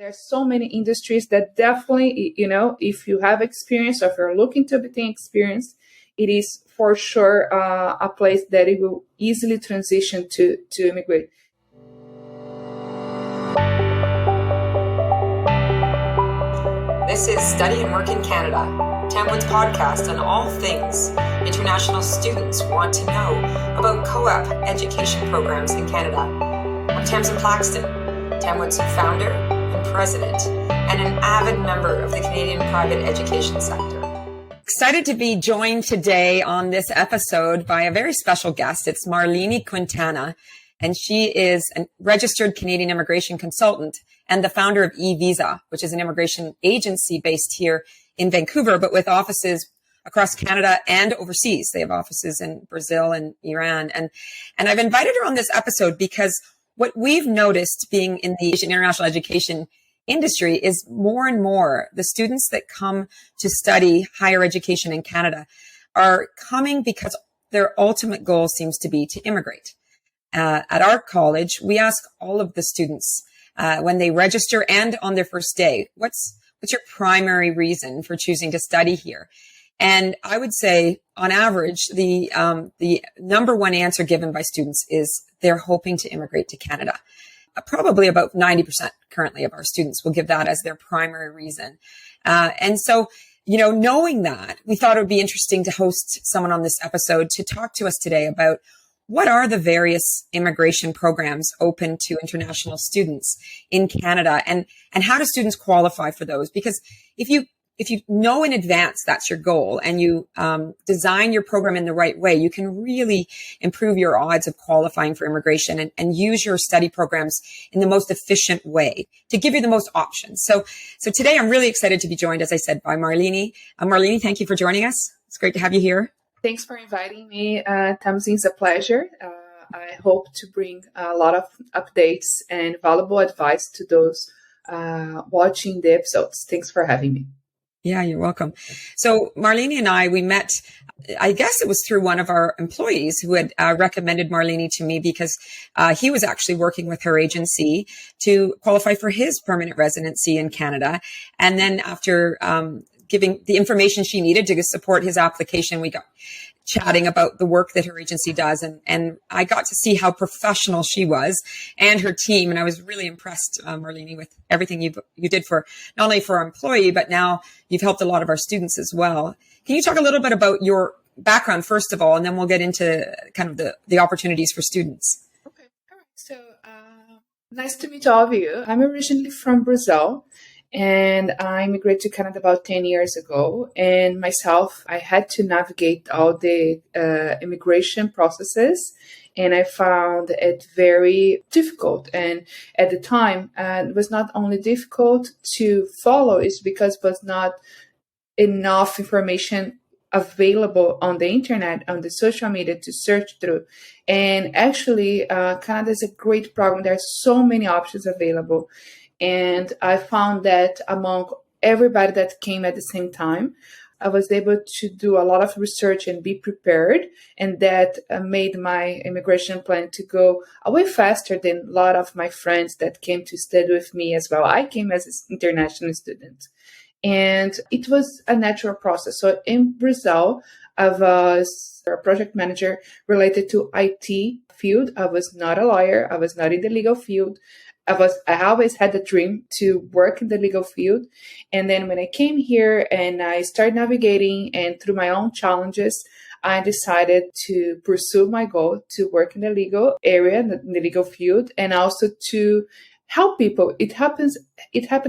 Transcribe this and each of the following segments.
There are so many industries that definitely, if you have experience or if you're looking to obtain experience, it is for sure a place that it will easily transition to immigrate. This is Study and Work in Canada, Tamwood's podcast on all things international students want to know about co-op education programs in Canada. I'm Tamsin Plaxton, Tamwood's founder and president, and an avid member of the Canadian private education sector. Excited to be joined today on this episode by a very special guest. It's Mariline Quintana, and she is a registered Canadian immigration consultant and the founder of eVisa, which is an immigration agency based here in Vancouver, but with offices across Canada and overseas. They have offices in Brazil and Iran. And I've invited her on this episode because what we've noticed being in the international education industry is more and more the students that come to study higher education in Canada are coming because their ultimate goal seems to be to immigrate. At our college, we ask all of the students when they register and on their first day, what's your primary reason for choosing to study here? And I would say, on average, the number one answer given by students is they're hoping to immigrate to Canada. Probably about 90% currently of our students will give that as their primary reason. And so, knowing that, we thought it would be interesting to host someone on this episode to talk to us today about what are the various immigration programs open to international students in Canada, and how do students qualify for those? Because if you know in advance that's your goal and you design your program in the right way, you can really improve your odds of qualifying for immigration and use your study programs in the most efficient way to give you the most options. So today I'm really excited to be joined, as I said, by Mariline. Mariline, thank you for joining us. It's great to have you here. Thanks for inviting me, Tamsin. It's a pleasure. I hope to bring a lot of updates and valuable advice to those watching the episodes. Thanks for having me. Yeah, you're welcome. So Mariline and we met, I guess it was through one of our employees who had recommended Mariline to me because he was actually working with her agency to qualify for his permanent residency in Canada. And then after giving the information she needed to support his application, we got chatting about the work that her agency does. And I got to see how professional she was and her team. And I was really impressed, Mariline, with everything you did for not only for our employee, but now you've helped a lot of our students as well. Can you talk a little bit about your background, first of all, and then we'll get into kind of the opportunities for students? Okay. All right. So nice to meet all of you. I'm originally from Brazil. And I immigrated to Canada about 10 years ago. And myself, I had to navigate all the immigration processes. And I found it very difficult. And at the time, it was not only difficult to follow, it's because it was not enough information available on the internet, on the social media to search through. And actually, Canada is a great program. There are so many options available. And I found that among everybody that came at the same time, I was able to do a lot of research and be prepared. And that made my immigration plan to go away faster than a lot of my friends that came to study with me as well. I came as an international student. And it was a natural process. So in Brazil, I was a project manager related to IT field. I was not a lawyer. I was not in the legal field. I always had the dream to work in the legal field. And then when I came here and I started navigating and through my own challenges, I decided to pursue my goal to work in the legal area, in the legal field, and also to help people. It happened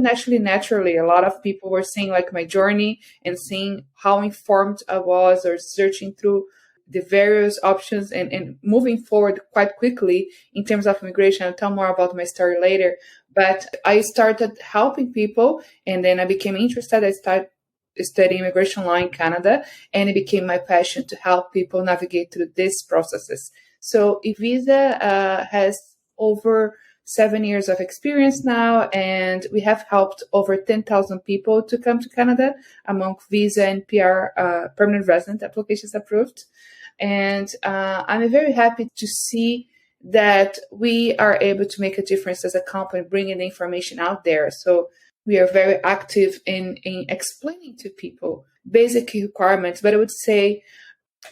actually naturally. A lot of people were seeing like my journey and seeing how informed I was or searching through the various options and moving forward quite quickly in terms of immigration. I'll tell more about my story later. But I started helping people, and then I became interested. I started studying immigration law in Canada, and it became my passion to help people navigate through these processes. So eVisa has over 7 years of experience now, and we have helped over 10,000 people to come to Canada among visa and PR permanent resident applications approved. And I'm very happy to see that we are able to make a difference as a company, bringing the information out there. So we are very active in explaining to people basic requirements. But I would say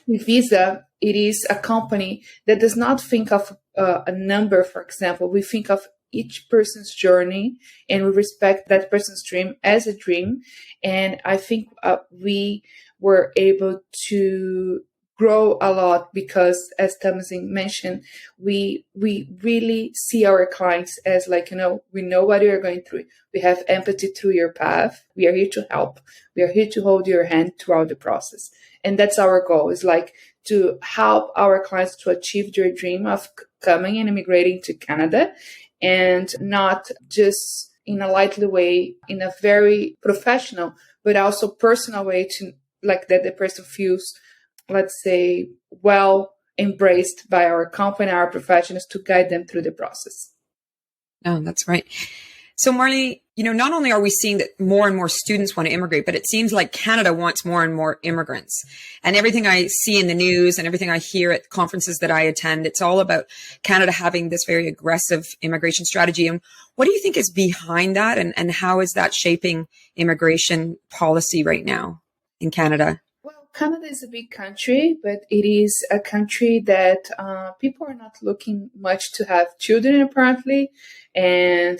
with Visa, it is a company that does not think of a number, for example. We think of each person's journey, and we respect that person's dream as a dream. And I think we were able to grow a lot because, as Tamsin mentioned, we really see our clients as like, we know what you're going through. We have empathy through your path. We are here to help. We are here to hold your hand throughout the process. And that's our goal, is like to help our clients to achieve their dream of coming and immigrating to Canada, and not just in a lightly way, in a very professional, but also personal way, to like that the person feels, let's say, well embraced by our company, our professionals, to guide them through the process. Oh, that's right. So Marlene, not only are we seeing that more and more students want to immigrate, but it seems like Canada wants more and more immigrants. And everything I see in the news and everything I hear at conferences that I attend, it's all about Canada having this very aggressive immigration strategy. And what do you think is behind that? And how is that shaping immigration policy right now in Canada? Well, Canada is a big country, but it is a country that people are not looking much to have children, apparently. And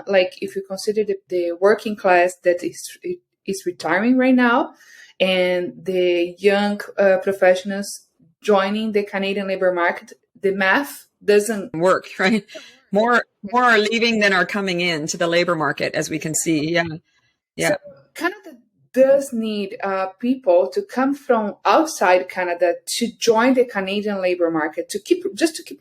like if you consider the working class that is retiring right now, and the young professionals joining the Canadian labor market, the math doesn't work, right? More are leaving than are coming in to the labor market, as we can see. Yeah. So Canada does need people to come from outside Canada to join the Canadian labor market, to keep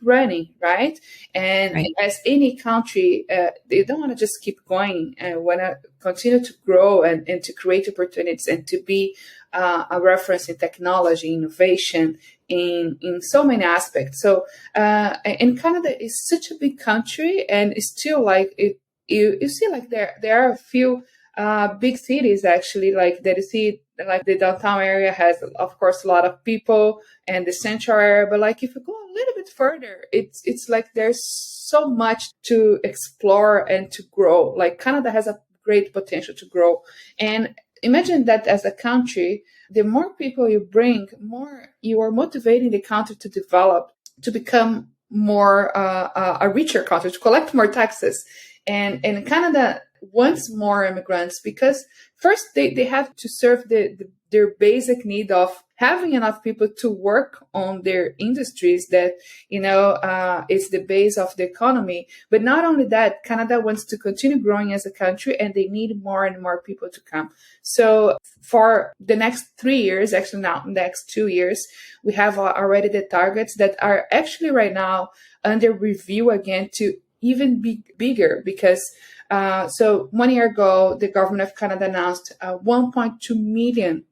running, right? And right. As any country, they don't want to just keep going, and want to continue to grow and to create opportunities and to be a reference in technology, innovation, in so many aspects. So, and Canada is such a big country, and it's still like you see like there are a few big cities actually, like that you see, like the downtown area has, of course, a lot of people, and the central area. But like if you go a little bit further, it's like there's so much to explore and to grow. Like Canada has a great potential to grow. And imagine that as a country, the more people you bring, more you are motivating the country to develop, to become more a richer country, to collect more taxes. And Canada wants more immigrants because first they have to serve their basic need of having enough people to work on their industries that, is the base of the economy. But not only that, Canada wants to continue growing as a country, and they need more and more people to come. So for the next 3 years, actually now next 2 years, we have already the targets that are actually right now under review again to even be bigger, because so 1 year ago, the government of Canada announced 1.2 million,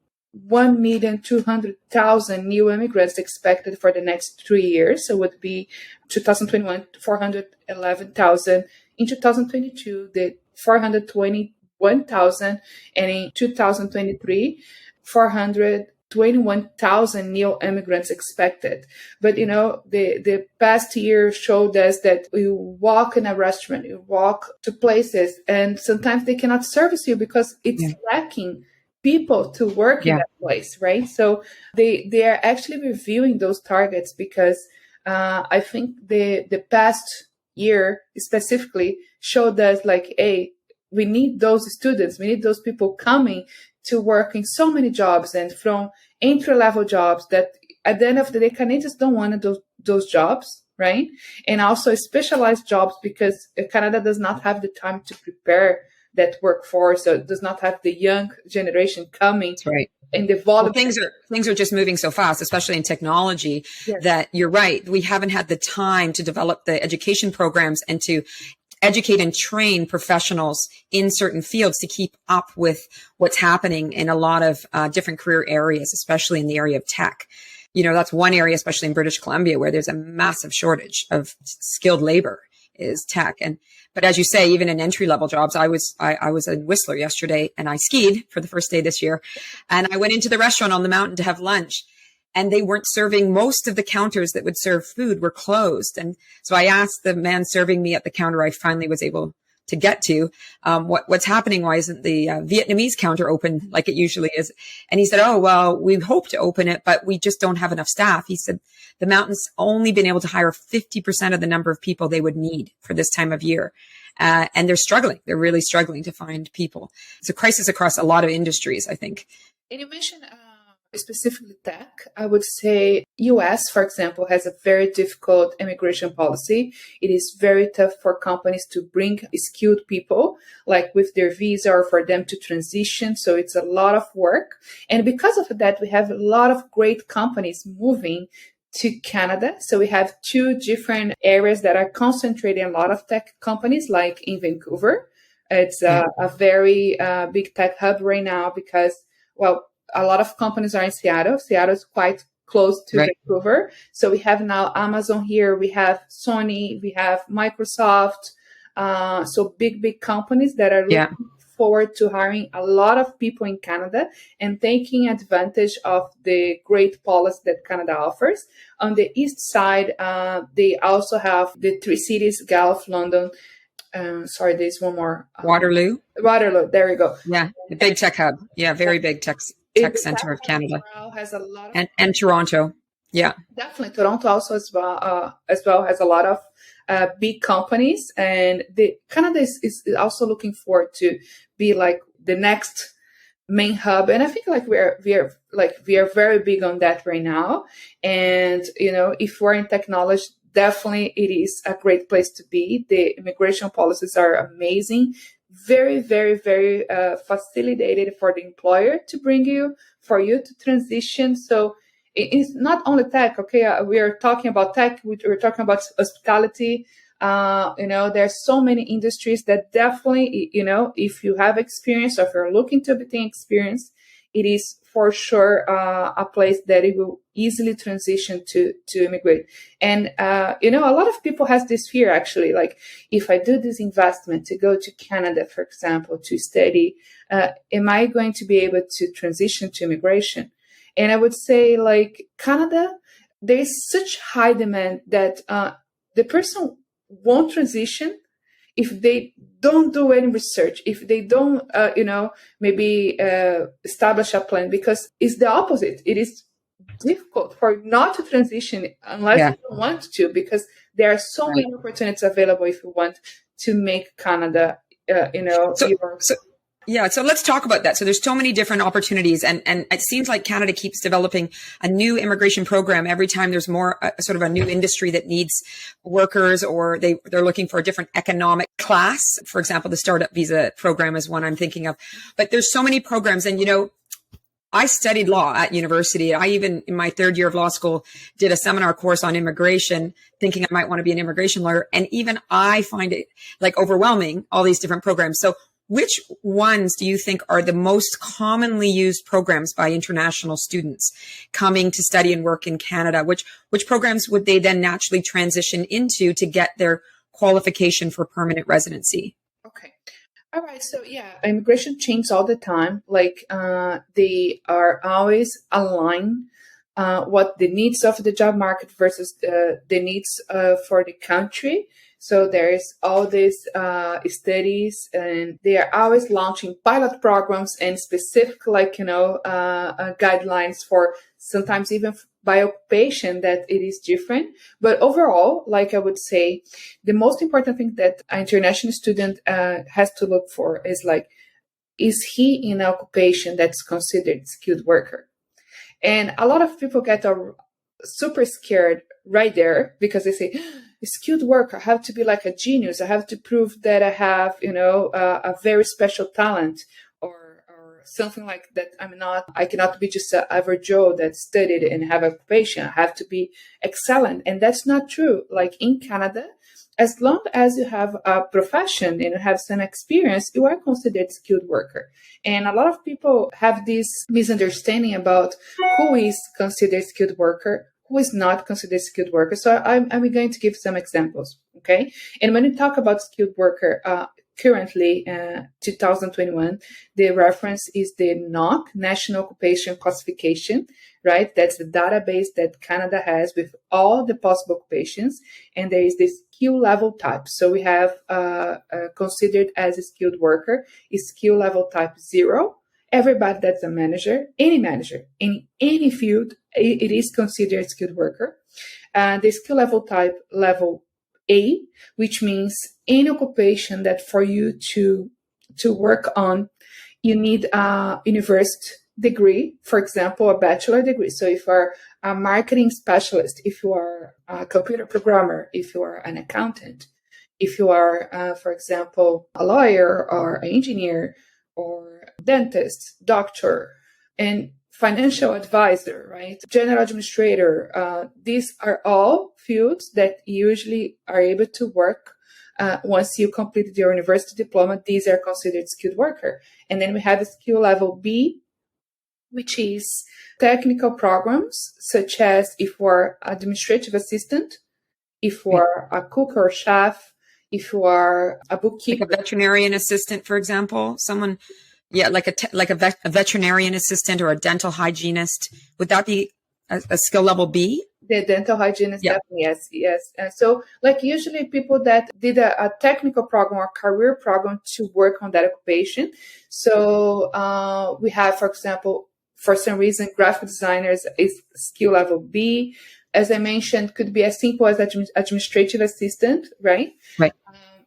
1,200,000 new immigrants expected for the next 3 years. So it would be 2021, 411,000. In 2022, the 421,000. And in 2023, 421,000 new immigrants expected. But, the past year showed us that you walk in a restaurant, you walk to places, and sometimes they cannot service you because it's lacking people to work in that place, right? So they are actually reviewing those targets because I think the past year specifically showed us like, hey, we need those students, we need those people coming to work in so many jobs, and from entry-level jobs that at the end of the day, Canadians don't want those jobs, right? And also specialized jobs, because Canada does not have the time to prepare that workforce, so it does not have the young generation coming. That's right. And the volume. Well, things are just moving so fast, especially in technology, that you're right. We haven't had the time to develop the education programs and to educate and train professionals in certain fields to keep up with what's happening in a lot of different career areas, especially in the area of tech. That's one area, especially in British Columbia, where there's a massive shortage of skilled labor, is tech. But as you say, even in entry level jobs, I was a Whistler yesterday, and I skied for the first day this year, and I went into the restaurant on the mountain to have lunch. and they weren't serving. Most of the counters that would serve food were closed. And so I asked the man serving me at the counter I finally was able to get to, what's happening? Why isn't the Vietnamese counter open like it usually is? And he said, oh, well, we hope to open it, but we just don't have enough staff. He said the mountain's only been able to hire 50% of the number of people they would need for this time of year. And they're struggling. They're really struggling to find people. It's a crisis across a lot of industries, I think. And you mentioned specifically tech. I would say US, for example, has a very difficult immigration policy. It is very tough for companies to bring skilled people, like with their visa or for them to transition. So it's a lot of work. And because of that, we have a lot of great companies moving to Canada. So we have two different areas that are concentrating a lot of tech companies, like in Vancouver. It's a very big tech hub right now because, well, a lot of companies are in Seattle. Seattle is quite close to Vancouver. So we have now Amazon here. We have Sony. We have Microsoft. So big companies that are looking forward to hiring a lot of people in Canada and taking advantage of the great policy that Canada offers. On the east side, they also have the three cities, Guelph, London. There's one more. Waterloo. There we go. Yeah, the big tech hub. Yeah, very big tech center of Canada. Has a lot of and Toronto. Yeah, definitely. Toronto also as well has a lot of big companies, and Canada is also looking forward to be like the next main hub. And I think like we are very big on that right now. And if we're in technology, definitely it is a great place to be. The immigration policies are amazing. Very, very, very facilitated for the employer to bring you, for you to transition. So it's not only tech, okay? We are talking about tech. We're talking about hospitality. There's so many industries that definitely, if you have experience or if you're looking to obtain experience, it is for sure a place that it will easily transition to immigrate. And, a lot of people has this fear, actually, like if I do this investment to go to Canada, for example, to study, am I going to be able to transition to immigration? And I would say like Canada, there is such high demand that the person won't transition if they don't do any research, if they don't, maybe establish a plan, because it's the opposite. It is difficult for not to transition unless you don't want to, because there are so many opportunities available if you want to make Canada, So let's talk about that. So there's so many different opportunities, and it seems like Canada keeps developing a new immigration program every time there's more sort of a new industry that needs workers, or they're looking for a different economic class. For example, the startup visa program is one I'm thinking of. But there's so many programs, and I studied law at university. I even, in my third year of law school, did a seminar course on immigration, thinking I might want to be an immigration lawyer. And even I find it like overwhelming, all these different programs. So which ones do you think are the most commonly used programs by international students coming to study and work in Canada? Which programs would they then naturally transition into to get their qualification for permanent residency? Okay. All right. So immigration changes all the time. Like they are always aligned what the needs of the job market versus the needs for the country. So there's all these studies, and they are always launching pilot programs and specific, guidelines for sometimes even by occupation that it is different. But overall, like I would say, the most important thing that an international student has to look for is is he in an occupation that's considered skilled worker? And a lot of people get super scared right there because they say, skilled worker, I have to be like a genius. I have to prove that I have, a very special talent or something like that. I cannot be just an average Joe that studied and have an occupation. I have to be excellent. And that's not true. Like in Canada, as long as you have a profession and you have some experience, you are considered skilled worker. And a lot of people have this misunderstanding about who is considered skilled worker, who is not considered skilled worker. So I'm going to give some examples, okay? And when you talk about skilled worker, currently, 2021, the reference is the NOC, National Occupation Classification, right? That's the database that Canada has with all the possible occupations. And there is this skill level type. So we have considered as a skilled worker is skill level type 0. Everybody that's a manager in any field, it is considered skilled worker. The skill level type level A, which means any occupation that for you to work on, you need a university degree, for example, a bachelor degree. So if you are a marketing specialist, if you are a computer programmer, if you are an accountant, if you are, for example, a lawyer or an engineer or dentist, doctor, and financial advisor, right? General administrator. These are all fields that usually are able to work once you completed your university diploma. These are considered skilled worker. And then we have a skill level B, which is technical programs, such as if you are administrative assistant, if you are a cook or chef, if you are a bookkeeper. Like a veterinarian assistant, for example, someone, like a veterinarian assistant or a dental hygienist. Would that be a skill level B? The dental hygienist, definitely, yes. So, like usually people that did a technical program or career program to work on that occupation. So we have, for example, for some reason, graphic designers is skill level B. As I mentioned, could be as simple as administrative assistant, right? Right.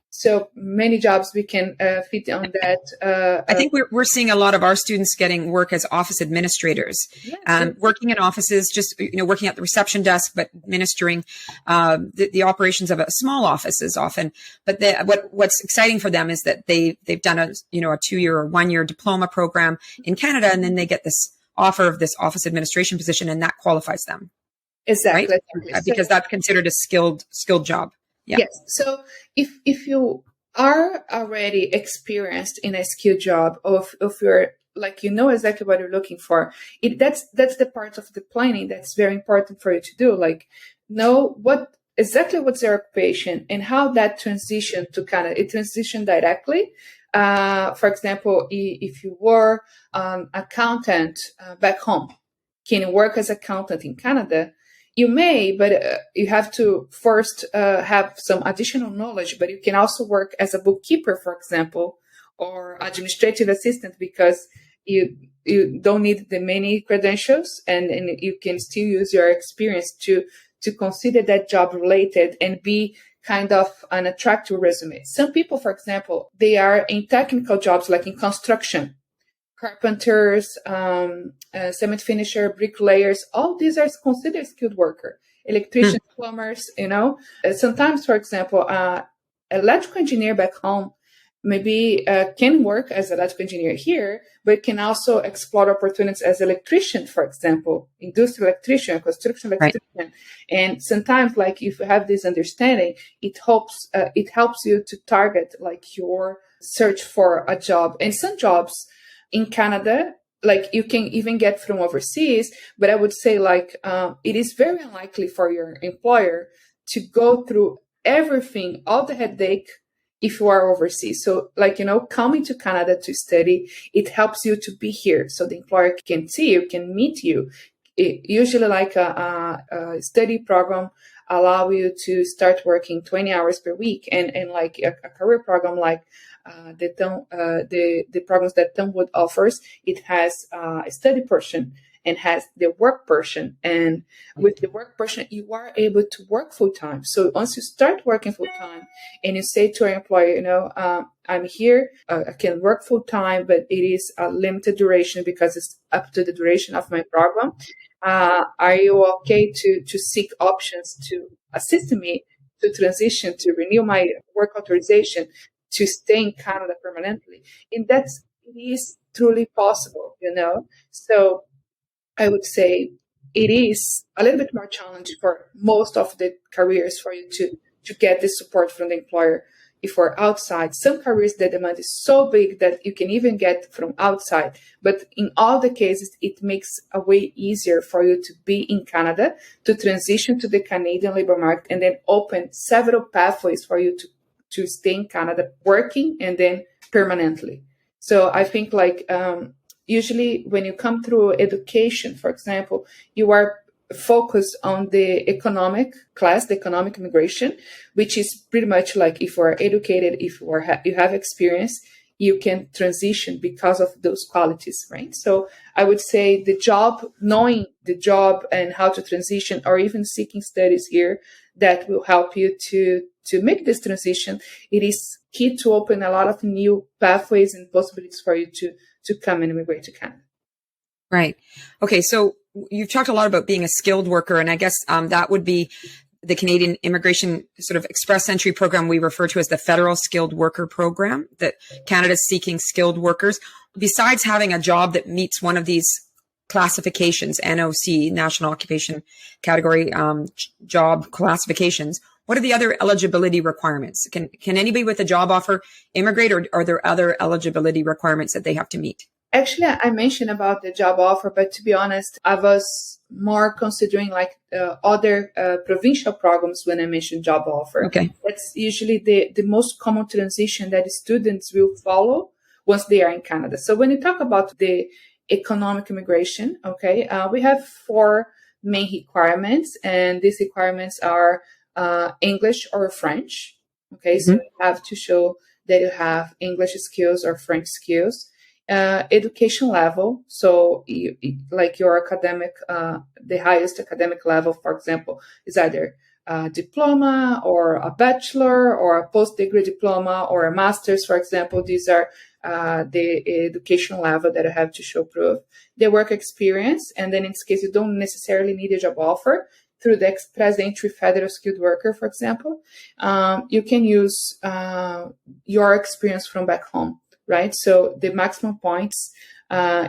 So many jobs we can fit on that. I think we're seeing a lot of our students getting work as office administrators, working in offices, just working at the reception desk, but administering the operations of a small offices often. But what's exciting for them is that they've done a 2-year or 1-year diploma program in Canada, and then they get this offer of this office administration position, and that qualifies them. Exactly. Right? Because that's considered a skilled job. Yeah. Yes. So if you are already experienced in a skilled job, or if you're like, exactly what you're looking for, that's the part of the planning that's very important for you to do. Like, know what's your occupation and how that transition to Canada. It transition directly. For example, if you were an accountant back home, can you work as accountant in Canada? You may, but you have to first have some additional knowledge, but you can also work as a bookkeeper, for example, or administrative assistant, because you don't need the many credentials, and you can still use your experience to consider that job related and be kind of an attractive resume. Some people, for example, they are in technical jobs like in construction, carpenters, cement finisher, bricklayers, all these are considered skilled worker. Electricians, plumbers, Sometimes, for example, electrical engineer back home maybe can work as an electrical engineer here, but can also explore opportunities as electrician, for example, industrial electrician, construction electrician. Right. And sometimes, like, if you have this understanding, it helps you to target like your search for a job. And some jobs in Canada, like, you can even get from overseas, but I would say like it is very unlikely for your employer to go through everything, all the headache, if you are overseas. So, like, coming to Canada to study, it helps you to be here, so the employer can see you, can meet you. Usually, like a study program allow you to start working 20 hours per week, and like a career program like the programs that Tamwood offers, it has a study portion and has the work portion. And with the work portion, you are able to work full time. So once you start working full time and you say to your employer, I'm here, I can work full time, but it is a limited duration because it's up to the duration of my program. Are you okay to seek options to assist me to transition, to renew my work authorization, to stay in Canada permanently? And it is truly possible, So I would say it is a little bit more challenging for most of the careers for you to get this support from the employer if we're outside. Some careers, the demand is so big that you can even get from outside. But in all the cases, it makes a way easier for you to be in Canada, to transition to the Canadian labor market, and then open several pathways for you to stay in Canada working and then permanently. So I think like usually when you come through education, for example, you are focused on the economic class, the economic immigration, which is pretty much like if you are educated, if you are you have experience, you can transition because of those qualities, right? So I would say the job, knowing the job and how to transition, or even seeking studies here that will help you to make this transition. It is key to open a lot of new pathways and possibilities for you to come and immigrate to Canada. Right. Okay. So you've talked a lot about being a skilled worker, and I guess that would be the Canadian Immigration sort of Express Entry program we refer to as the Federal Skilled Worker Program, that Canada's seeking skilled workers. Besides having a job that meets one of these classifications, NOC, National Occupation Category job classifications, what are the other eligibility requirements? Can anybody with a job offer immigrate, or are there other eligibility requirements that they have to meet? Actually, I mentioned about the job offer, but to be honest, I was more considering like other provincial programs when I mentioned job offer. Okay. That's usually the most common transition that students will follow once they are in Canada. So when you talk about the economic immigration, okay, we have 4 main requirements, and these requirements are English or French. Okay, so you have to show that you have English skills or French skills. Education level, so like your academic, the highest academic level, for example, is either a diploma or a bachelor or a post-degree diploma or a master's, for example. These are the education level that you have to show proof. The work experience, and then in this case, you don't necessarily need a job offer. Through the Express Entry Federal Skilled Worker, for example, you can use your experience from back home. Right, so the maximum points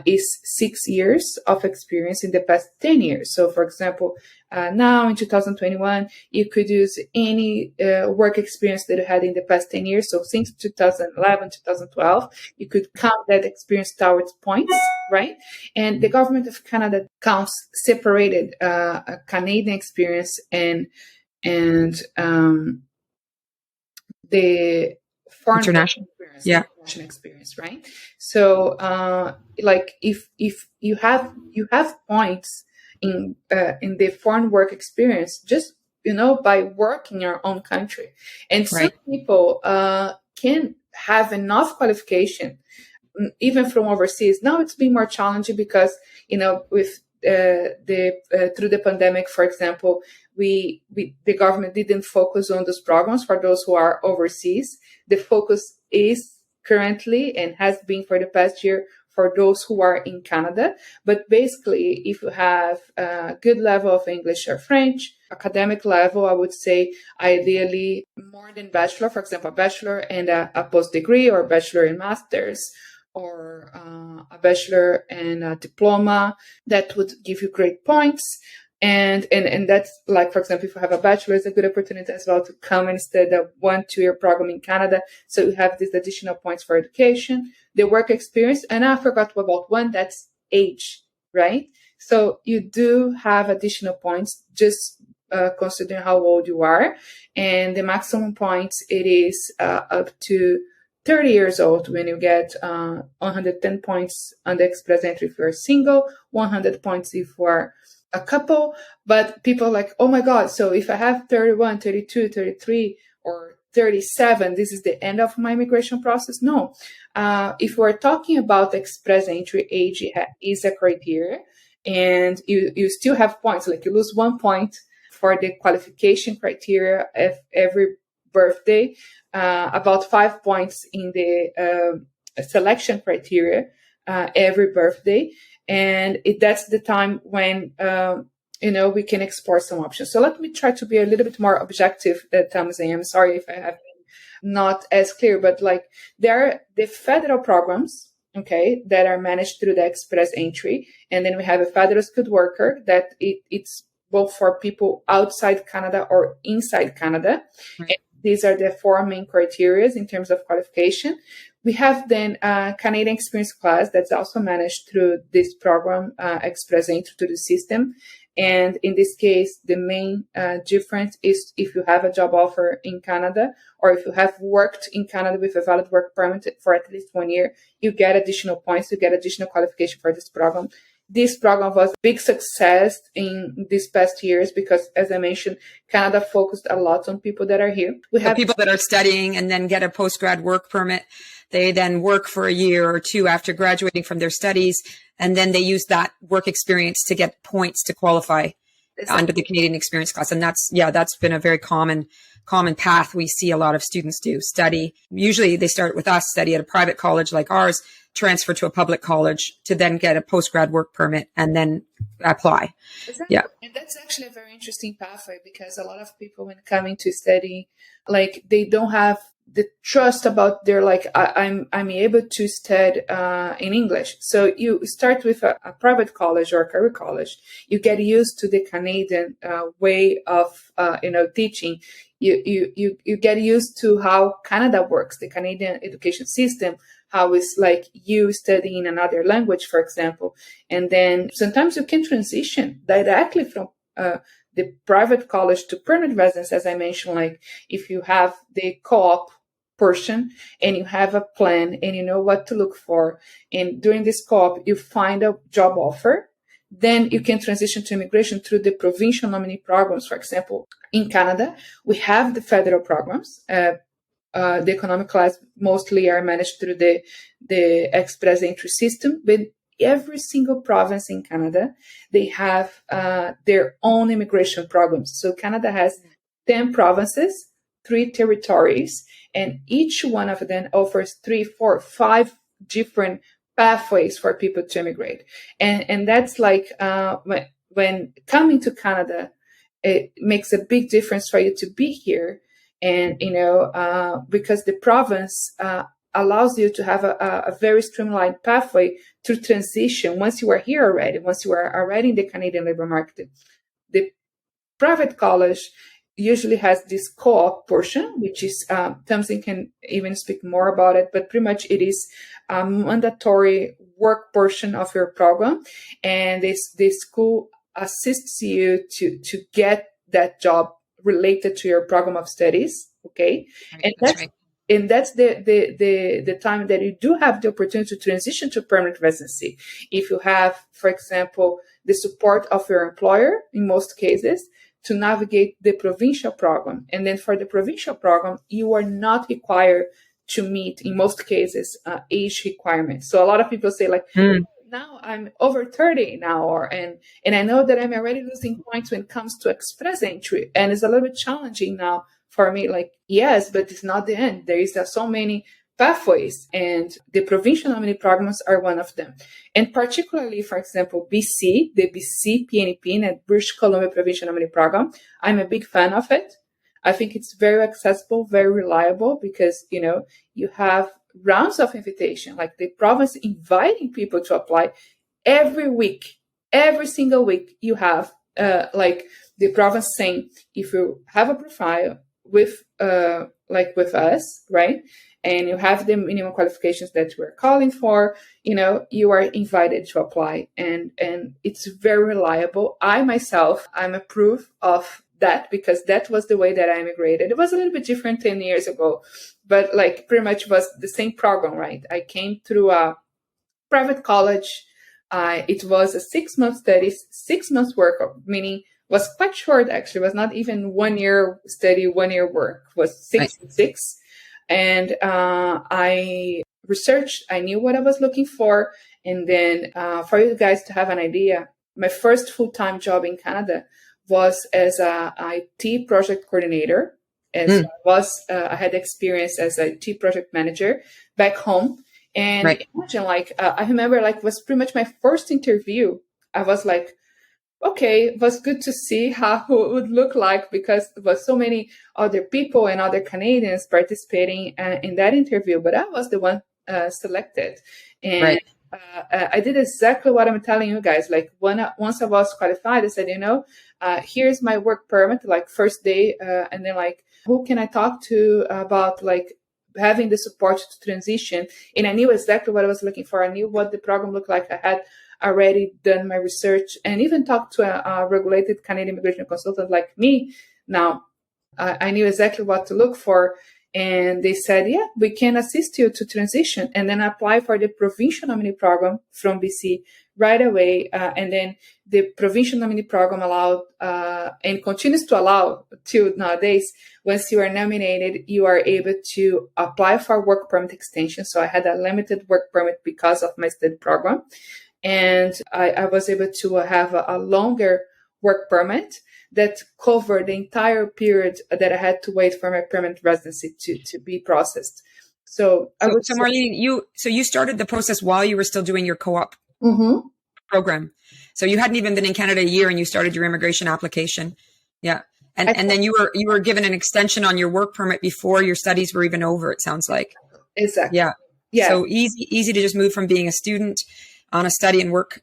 is 6 years of experience in the past 10 years. So, for example, now in 2021, you could use any work experience that you had in the past 10 years. So, since 2011, 2012, you could count that experience towards points, right? And the government of Canada counts separated a Canadian experience and the foreign international experience, right? So, like if you have points in the foreign work experience, just by working in your own country, and some people can have enough qualification even from overseas. Now it's been more challenging because with through the pandemic, for example, the government didn't focus on those programs for those who are overseas. The focus is currently and has been for the past year for those who are in Canada. But basically, if you have a good level of English or French, academic level, I would say ideally more than bachelor, for example, a bachelor and a post-degree, or a bachelor and master's, or a bachelor and a diploma, that would give you great points. And that's like, for example, if you have a bachelor, it's a good opportunity as well to come and study a 1-2 year program in Canada. So you have these additional points for education, the work experience. And I forgot about one, that's age, right? So you do have additional points, just considering how old you are. And the maximum points, it is up to 30 years old when you get 110 points on the Express Entry if you're single, 100 points if you are a couple. But people are like, oh my God, so if I have 31, 32, 33, or 37, this is the end of my immigration process? No. If we're talking about Express Entry, age is a criteria, and you still have points, like you lose 1 point for the qualification criteria every birthday, about 5 points in the selection criteria every birthday. And that's the time when, we can explore some options. So let me try to be a little bit more objective, Tamsin. I'm sorry if I have been not as clear, but like there are the federal programs, okay, that are managed through the Express Entry. And then we have a federal skilled worker that it's both for people outside Canada or inside Canada. Right. And these are the 4 main criteria in terms of qualification. We have then a Canadian Experience class that's also managed through this program, Express Entry, to the system. And in this case, the main difference is if you have a job offer in Canada, or if you have worked in Canada with a valid work permit for at least 1 year, you get additional points, you get additional qualification for this program. This program was a big success in these past years because, as I mentioned, Canada focused a lot on people that are here. We have people that are studying and then get a postgrad work permit. They then work for a year or two after graduating from their studies, and then they use that work experience to get points to qualify under the Canadian Experience Class. And that's been a very common path we see a lot of students do. Study. Usually they start with us, study at a private college like ours, transfer to a public college to then get a postgrad work permit and then apply. Exactly. Yeah. And that's actually a very interesting pathway because a lot of people when coming to study, like they don't have the trust about their I'm able to study in English. So you start with a private college or a career college. You get used to the Canadian way of teaching. You get used to how Canada works, the Canadian education system, how it's like you studying another language, for example. And then sometimes you can transition directly from the private college to permanent residence, as I mentioned, like if you have the co-op portion and you have a plan and you know what to look for. And during this co-op, you find a job offer. Then you can transition to immigration through the provincial nominee programs. For example, in Canada, we have the federal programs. The economic class mostly are managed through the express entry system, but every single province in Canada, they have their own immigration programs. So Canada has 10 provinces, 3 territories, and each one of them offers 3, 4, 5 different pathways for people to immigrate. And that's like when coming to Canada, it makes a big difference for you to be here. And, because the province allows you to have a very streamlined pathway to transition once you are here already, once you are already in the Canadian labor market. The private college usually has this co-op portion, which is, Tamsin can even speak more about it, but pretty much it is a mandatory work portion of your program. And the school assists you to get that job related to your program of studies. Okay. Right, and that's right. And that's the time that you do have the opportunity to transition to permanent residency. If you have, for example, the support of your employer in most cases to navigate the provincial program. And then for the provincial program, you are not required to meet, in most cases, age requirements. So a lot of people say now I'm over 30 now, and I know that I'm already losing points when it comes to express entry. And it's a little bit challenging now for me, yes, but it's not the end. There is so many pathways, and the provincial nominee programs are one of them. And particularly, for example, BC, the BC PNP, and British Columbia Provincial Nominee Program, I'm a big fan of it. I think it's very accessible, very reliable, because, you have rounds of invitation, like the province inviting people to apply every week. Every single week you have, the province saying, if you have a profile with us, right? And you have the minimum qualifications that we're calling for, you are invited to apply. And it's very reliable. I myself, I'm a proof of that because that was the way that I immigrated. It was a little bit different 10 years ago, but pretty much was the same program, right? I came through a private college. It was a 6-month study, 6 months work, meaning was quite short, actually. It was not even 1 year study, 1 year work. It was 6 and 6. And I researched, I knew what I was looking for. And then for you guys to have an idea, my first full-time job in Canada was as a IT project coordinator. I had experience as a IT project manager back home. And imagine, I remember, it was pretty much my first interview. I was like, okay, it was good to see how it would look like because there was so many other people and other Canadians participating in that interview, but I was the one selected. And I did exactly what I'm telling you guys. Once I was qualified, I said, here's my work permit, first day, and then who can I talk to about having the support to transition? And I knew exactly what I was looking for. I knew what the program looked like. I had already done my research and even talked to a regulated Canadian immigration consultant like me. Now, I knew exactly what to look for. And they said, yeah, we can assist you to transition and then apply for the provincial nominee program from BC right away. And then the provincial nominee program allowed and continues to allow till nowadays, once you are nominated, you are able to apply for work permit extension. So I had a limited work permit because of my study program. And I was able to have a longer work permit that covered the entire period that I had to wait for my permanent residency to be processed. So Mariline, you started the process while you were still doing your co-op program. So you hadn't even been in Canada a year and you started your immigration application. Yeah. And then you were given an extension on your work permit before your studies were even over, it sounds like. Exactly. Yeah. Yeah. So easy to just move from being a student on a study and work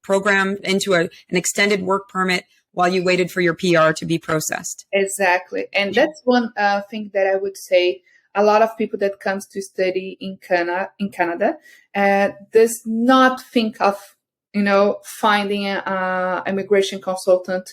program into an extended work permit while you waited for your PR to be processed. Exactly. And that's one thing that I would say a lot of people that comes to study in Canada does not think of, finding an immigration consultant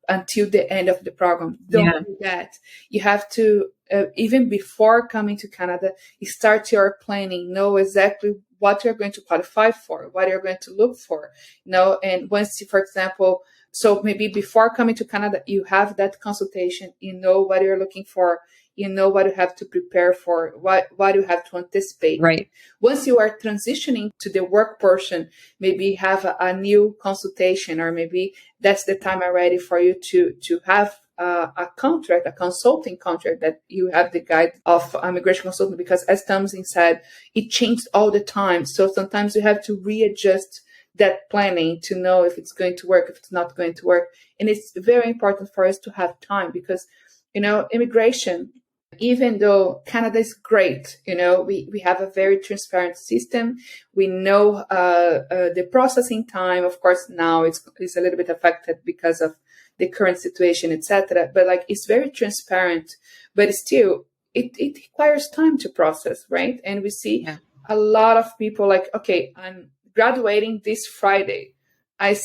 until the end of the program. Don't do that. You have to, even before coming to Canada, you start your planning, know exactly what you're going to qualify for, what you're going to look for, and once you, for example, so maybe before coming to Canada, you have that consultation, you know what you're looking for, you know what you have to prepare for, what you have to anticipate. Right. Once you are transitioning to the work portion, maybe have a new consultation, or maybe that's the time already for you to have a contract, a consulting contract that you have the guide of immigration consultant, because as Tamsin said, it changes all the time. So sometimes you have to readjust that planning to know if it's going to work, if it's not going to work. And it's very important for us to have time because, immigration, even though Canada is great, we have a very transparent system. We know the processing time, of course, now it's a little bit affected because of the current situation, etc. But it's very transparent, but still, it requires time to process, right? And we see a lot of people okay, I'm graduating this Friday. I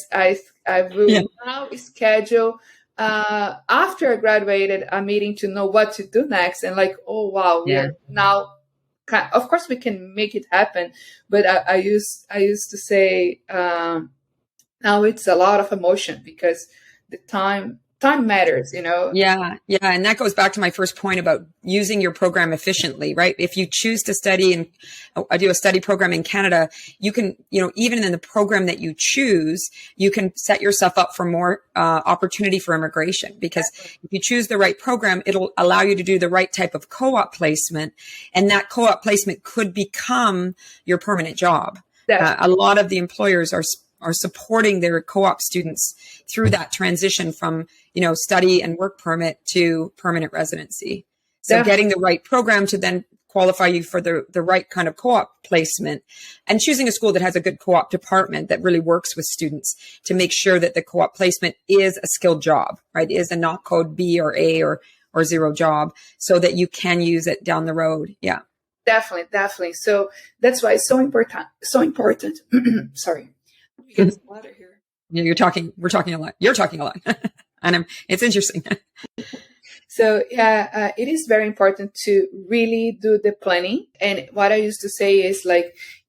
will now schedule after I graduated a meeting to know what to do next. And oh wow, we are now. Of course, we can make it happen, but I used to say now it's a lot of emotion because the time matters, Yeah. And that goes back to my first point about using your program efficiently, right? If you choose to study and do a study program in Canada, you can, even in the program that you choose, you can set yourself up for more opportunity for immigration, because if you choose the right program, it'll allow you to do the right type of co-op placement. And that co-op placement could become your permanent job. A lot of the employers are supporting their co-op students through that transition from, study and work permit to permanent residency. So getting the right program to then qualify you for the right kind of co-op placement, and choosing a school that has a good co-op department that really works with students to make sure that the co-op placement is a skilled job, right? Is a not code B or A or zero job, so that you can use it down the road. Yeah. Definitely. So that's why it's so important. Sorry. Get some water here. Yeah, we're talking a lot. You're talking a lot. And it's interesting. So it is very important to really do the planning. And what I used to say is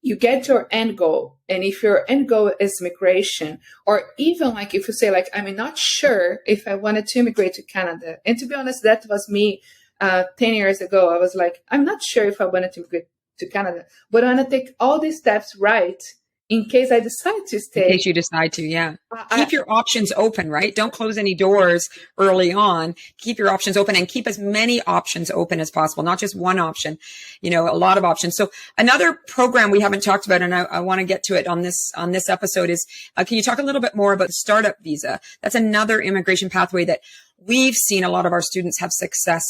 you get your end goal. And if your end goal is immigration, or even if you say I'm not sure if I wanted to immigrate to Canada. And to be honest, that was me 10 years ago. I was I'm not sure if I wanted to immigrate to Canada, but I want to take all these steps right in case I decide to stay. In case you decide to, yeah. Keep your options open, right? Don't close any doors early on. Keep your options open and keep as many options open as possible, not just one option, a lot of options. So another program we haven't talked about, and I want to get to it on this episode is, can you talk a little bit more about the startup visa? That's another immigration pathway that we've seen a lot of our students have success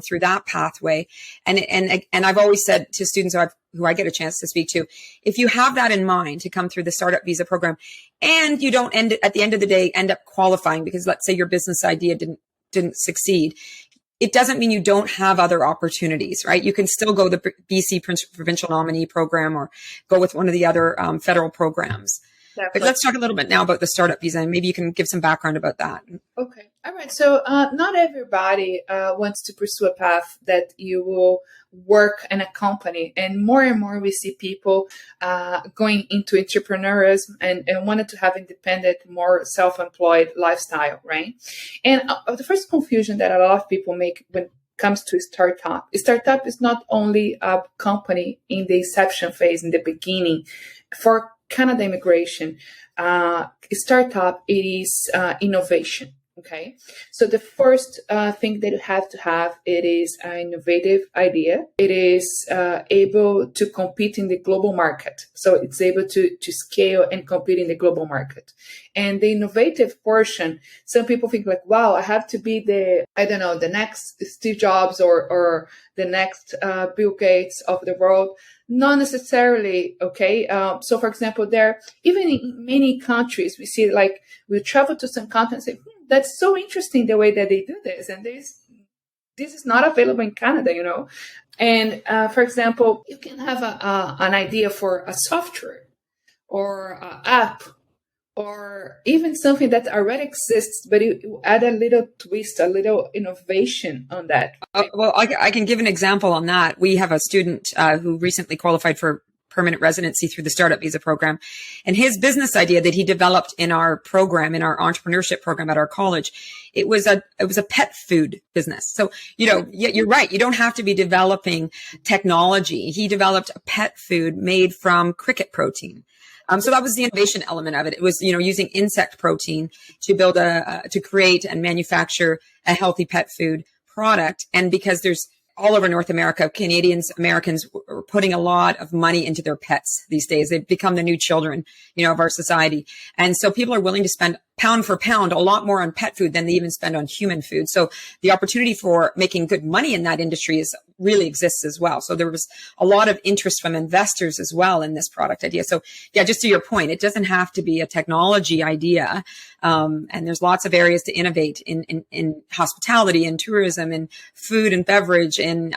through that pathway. And I've always said to students who I get a chance to speak to, if you have that in mind to come through the startup visa program, and you don't at the end of the day end up qualifying because let's say your business idea didn't succeed, it doesn't mean you don't have other opportunities, right? You can still go the BC provincial nominee program or go with one of the other federal programs. But let's talk a little bit now about the startup visa, and maybe you can give some background about that. Okay. All right. So not everybody wants to pursue a path that you will work in a company. And more we see people going into entrepreneurism and wanted to have independent, more self-employed lifestyle, right? And the first confusion that a lot of people make when it comes to startup is not only a company in the inception phase, in the beginning. For Canada immigration, startup, it is innovation. Okay, so the first thing that you have to have, it is an innovative idea. It is able to compete in the global market. So it's able to scale and compete in the global market. And the innovative portion, some people think like, wow, I have to be the next Steve Jobs or the next Bill Gates of the world. Not necessarily, okay? So for example, even in many countries, we see like, we travel to some countries and say, that's so interesting the way that they do this. And this is not available in Canada, And for example, you can have an idea for a software or an app or even something that already exists, but you add a little twist, a little innovation on that. Well, I can give an example on that. We have a student who recently qualified for permanent residency through the startup visa program. And his business idea that he developed in our program, in our entrepreneurship program at our college, it was a pet food business. So, you're right. You don't have to be developing technology. He developed a pet food made from cricket protein. So that was the innovation element of it. It was, using insect protein to build to create and manufacture a healthy pet food product. And because there's all over North America, Americans are putting a lot of money into their pets these days. They've become the new children, of our society. And so people are willing to spend pound for pound a lot more on pet food than they even spend on human food. So the opportunity for making good money in that industry really exists as well. So there was a lot of interest from investors as well in this product idea. So yeah, just to your point, it doesn't have to be a technology idea. And there's lots of areas to innovate in hospitality and tourism and food and beverage and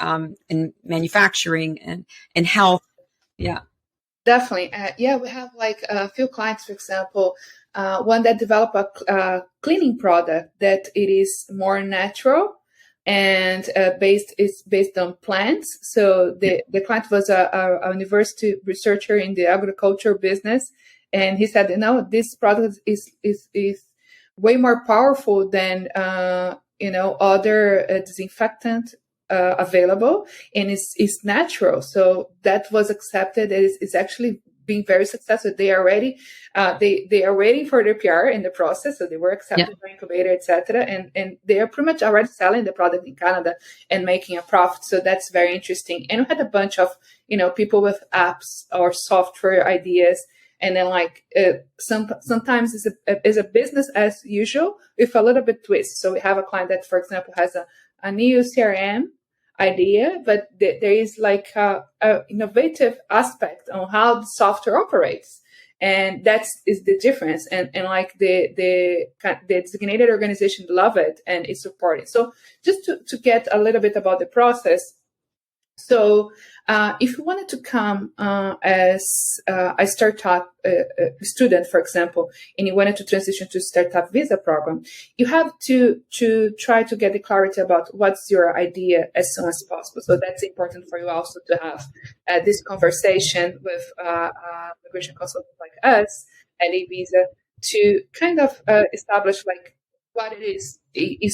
manufacturing and health. Yeah. Definitely. We have like a few clients, for example, one that developed a cleaning product that it is more natural and based on plants. So the client was a university researcher in the agriculture business, and he said, this product is way more powerful than other disinfectant available, and it's natural. So that was accepted. It's actually being very successful. They are ready. They are waiting for their PR in the process. So they were accepted by incubator, etc. And they are pretty much already selling the product in Canada and making a profit. So that's very interesting. And we had a bunch of, people with apps or software ideas. And then sometimes it's a business as usual with a little bit twist. So we have a client that, for example, has a new CRM idea, but there is like a innovative aspect on how the software operates, and is the difference. And like the designated organization love it and is supported. So just to get a little bit about the process. So if you wanted to come as a startup student, for example, and you wanted to transition to startup visa program, you have to try to get the clarity about what's your idea as soon as possible. So that's important for you also to have this conversation with immigration consultants like us at A-Visa to kind of establish like what it is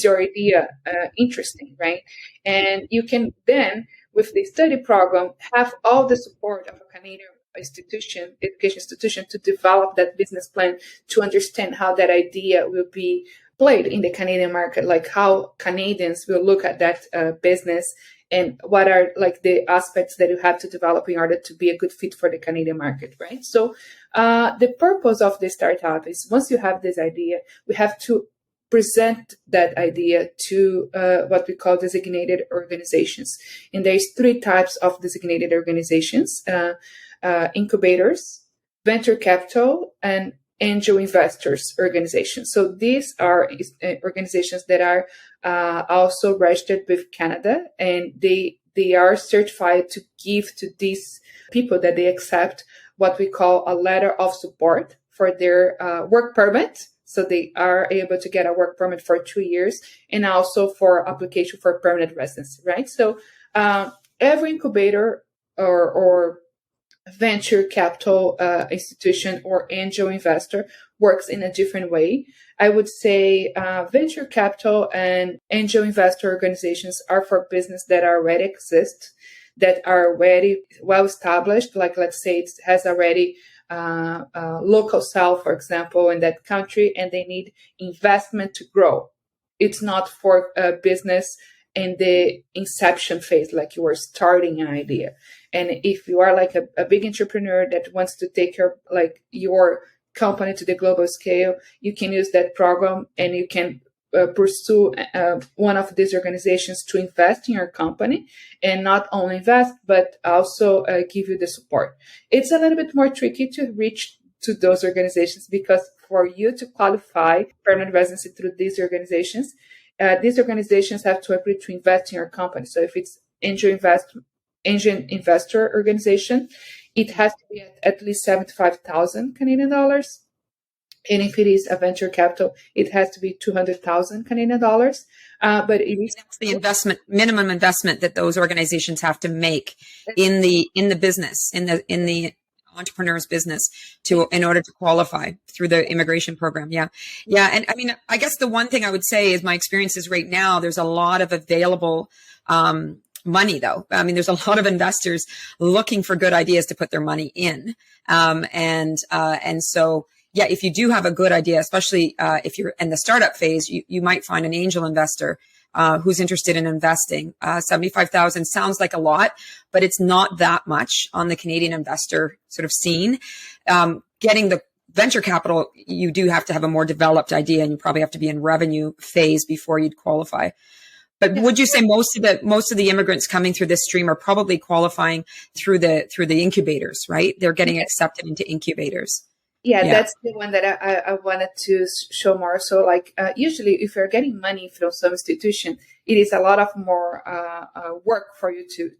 your idea interesting, right? And you can then, with the study program, have all the support of a Canadian education institution to develop that business plan, to understand how that idea will be played in the Canadian market, like how Canadians will look at that business and what are like the aspects that you have to develop in order to be a good fit for the Canadian market, right? So the purpose of the startup is, once you have this idea, we have to present that idea to what we call designated organizations. And there's 3 types of designated organizations: incubators, venture capital, and angel investors organizations. So these are organizations that are also registered with Canada, and they are certified to give to these people that they accept what we call a letter of support for their work permit. So they are able to get a work permit for 2 years, and also for application for permanent residency, right? So every incubator or venture capital institution or angel investor works in a different way. I would say venture capital and angel investor organizations are for business that already exist, that are already well established. Like, let's say it has already local sale, for example, in that country, and they need investment to grow. It's not for a business in the inception phase, like you are starting an idea. And if you are like a big entrepreneur that wants to take like your company to the global scale, you can use that program, and you can pursue one of these organizations to invest in your company, and not only invest, but also give you the support. It's a little bit more tricky to reach to those organizations, because for you to qualify permanent residency through these organizations have to agree to invest in your company. So if it's angel investor organization, it has to be at least 75,000 Canadian dollars. And if it is a venture capital, it has to be 200,000 Canadian dollars. But it is the minimum investment that those organizations have to make in the business, in the entrepreneur's business, in order to qualify through the immigration program. Yeah. And I mean, I guess the one thing I would say is my experiences right now, there's a lot of available money, though. I mean, there's a lot of investors looking for good ideas to put their money in. And so, yeah, if you do have a good idea, especially if you're in the startup phase, you might find an angel investor who's interested in investing. 75,000 sounds like a lot, but it's not that much on the Canadian investor sort of scene. Getting the venture capital, you do have to have a more developed idea, and you probably have to be in revenue phase before you'd qualify. But would you say most of the immigrants coming through this stream are probably qualifying through the incubators, right? They're getting accepted into incubators. Yeah, that's the one that I wanted to show more. So, like, usually if you're getting money from some institution, it is a lot of more work for you to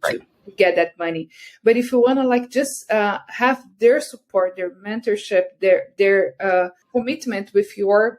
get that money. But if you want to, like, just have their support, their mentorship, their commitment with your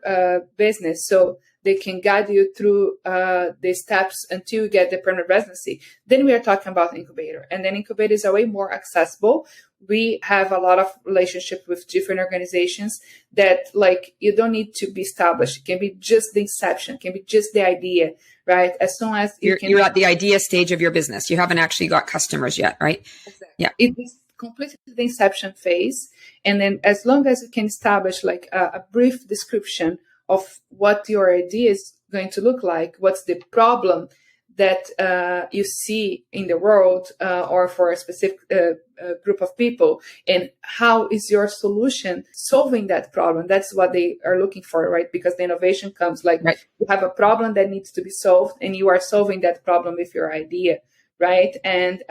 business, so they can guide you through the steps until you get the permanent residency, then we are talking about incubator. And then incubator is a way more accessible. We have a lot of relationship with different organizations that, like, you don't need to be established. It can be just the inception, it can be just the idea, right? As soon as you're at the idea stage of your business, you haven't actually got customers yet, right? Exactly. Yeah. It is completely the inception phase. And then as long as you can establish like a brief description of what your idea is going to look like, what's the problem that you see in the world or for a specific group of people, and how is your solution solving that problem? That's what they are looking for, right? Because the innovation comes like you have a problem that needs to be solved, and you are solving that problem with your idea, right? And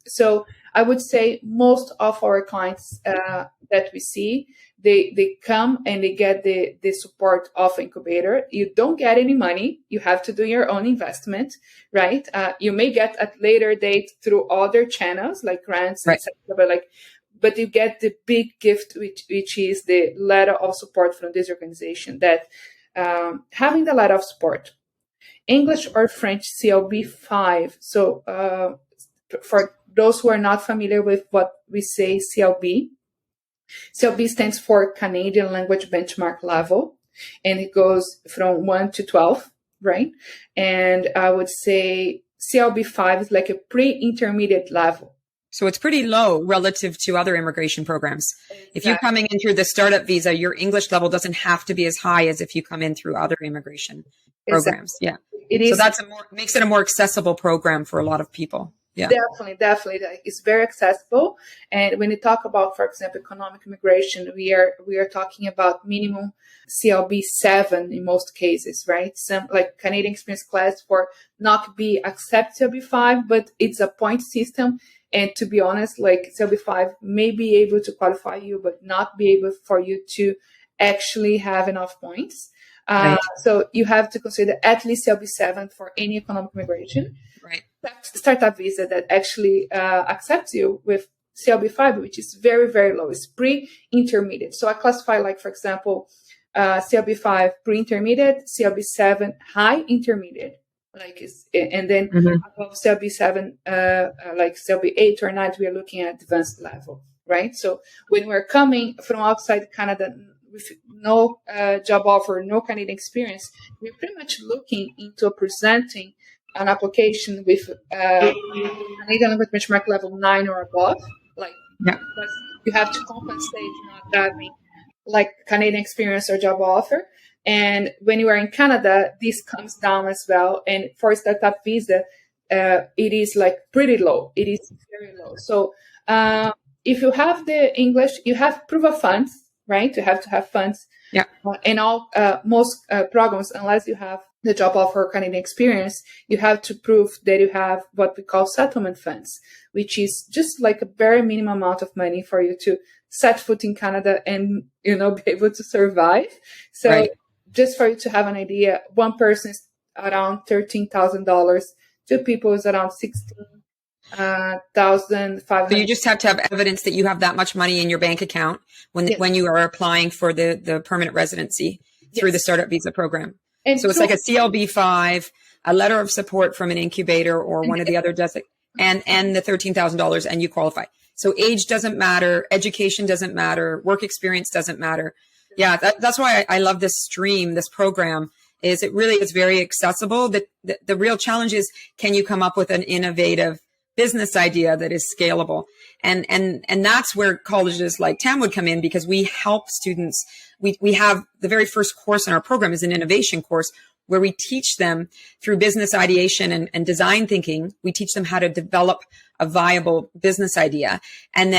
so I would say most of our clients that we see, they come and they get the support of incubator. You don't get any money. You have to do your own investment, right? You may get at later date through other channels like grants, etc. But you get the big gift, which is the letter of support from this organization. That having the letter of support, English or French CLB 5. So for those who are not familiar with what we say CLB stands for Canadian Language Benchmark Level, and it goes from 1 to 12, right? And I would say CLB 5 is like a pre-intermediate level. So it's pretty low relative to other immigration programs. Exactly. If you're coming in through the startup visa, your English level doesn't have to be as high as if you come in through other immigration programs. Exactly. Yeah. It is. So that's makes it a more accessible program for a lot for Yeah. Definitely. It's very accessible. And when you talk about, for example, economic immigration, we are talking about minimum CLB 7 in most cases, right? Some like Canadian Experience Class for not be accept CLB 5, but it's a point system. And to be honest, like CLB 5 may be able to qualify you, but not be able for you to actually have enough points. Right. So you have to consider at least CLB 7 for any economic immigration. Right. Startup visa that actually accepts you with CLB5, which is very, very low. It's pre-intermediate. So I classify, like, for example, CLB5 pre-intermediate, CLB7 high intermediate, and then above CLB7, like CLB8 or 9, we are looking at advanced level, right? So when we're coming from outside Canada with no job offer, no Canadian experience, we're pretty much looking into presenting an application with Canadian language benchmark level 9 or above, because you have to compensate not having like Canadian experience or job offer. And when you are in Canada, this comes down as well. And for startup visa, it is like pretty low. It is very low. So if you have the English, you have proof of funds, right? You have to have funds. Yeah. In all most programs, unless you have the job offer or Canadian experience, you have to prove that you have what we call settlement funds, which is just like a very minimum amount of money for you to set foot in Canada and, be able to survive. So just for you to have an idea, one person is around $13,000. Two people is around $16,500. So you just have to have evidence that you have that much money in your bank account when you are applying for the permanent residency through the startup visa program. And so it's like a CLB5, a letter of support from an incubator or one of the other and the $13,000, and you qualify. So age doesn't matter, education doesn't matter, work experience doesn't matter. Yeah, that's why I love this stream, this program. Is it really is very accessible. The real challenge is, can you come up with an innovative business idea that is scalable? And that's where colleges like Tamwood come in, because we help students. We have the very first course in our program is an innovation course where we teach them through business ideation and design thinking. We teach them how to develop a viable business idea. And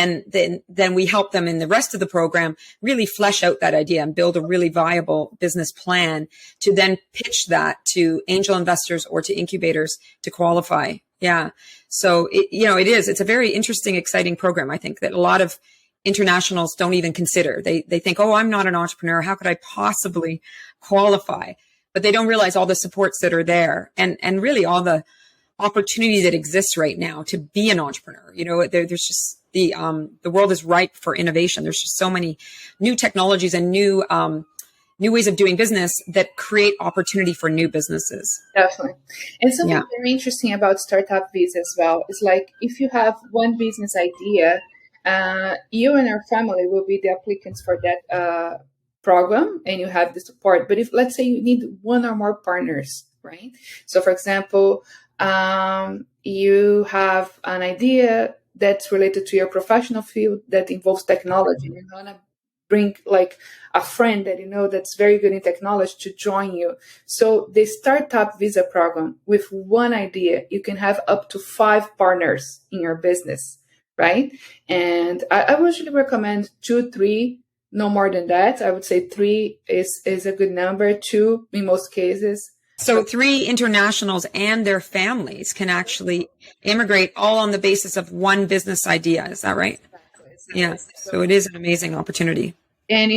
then we help them in the rest of the program really flesh out that idea and build a really viable business plan to then pitch that to angel investors or to incubators to qualify. Yeah. So it's a very interesting, exciting program. I think that a lot of internationals don't even consider. They think, oh, I'm not an entrepreneur. How could I possibly qualify? But they don't realize all the supports that are there and really all the opportunity that exists right now to be an entrepreneur. There's just the world is ripe for innovation. There's just so many new technologies and new ways of doing business that create opportunity for new businesses. Definitely. And something very interesting about startup visa as well is like, if you have one business idea, you and your family will be the applicants for that program, and you have the support. But if, let's say, you need one or more partners, right? So for example, you have an idea that's related to your professional field that involves technology, and you want to bring like a friend that that's very good in technology to join you. So the startup visa program, with one idea, you can have up to 5 partners in your business, right? And I usually recommend 2, 3, no more than that. I would say 3 is a good number, 2 in most cases. So 3 internationals and their families can actually immigrate all on the basis of one business idea. Is that right? Exactly. Yeah. So it is an amazing opportunity. And,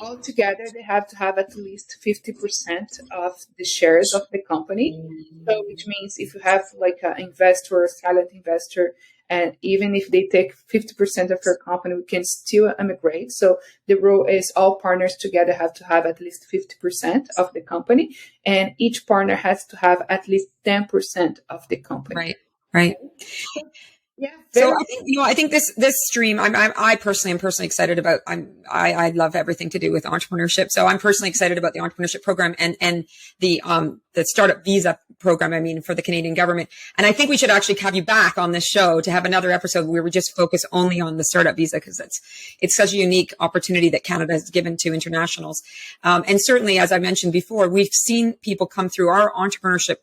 all together, they have to have at least 50% of the shares of the company. So which means if you have like an investor, a silent investor, and even if they take 50% of your company, we can still immigrate. So the rule is all partners together have to have at least 50% of the company, and each partner has to have at least 10% of the company. Right. Yeah. So I think this stream, I personally am excited about. I love everything to do with entrepreneurship. So I'm personally excited about the entrepreneurship program and the startup visa program. I mean, for the Canadian government. And I think we should actually have you back on this show to have another episode where we just focus only on the startup visa, because it's such a unique opportunity that Canada has given to internationals. And certainly, as I mentioned before, we've seen people come through our entrepreneurship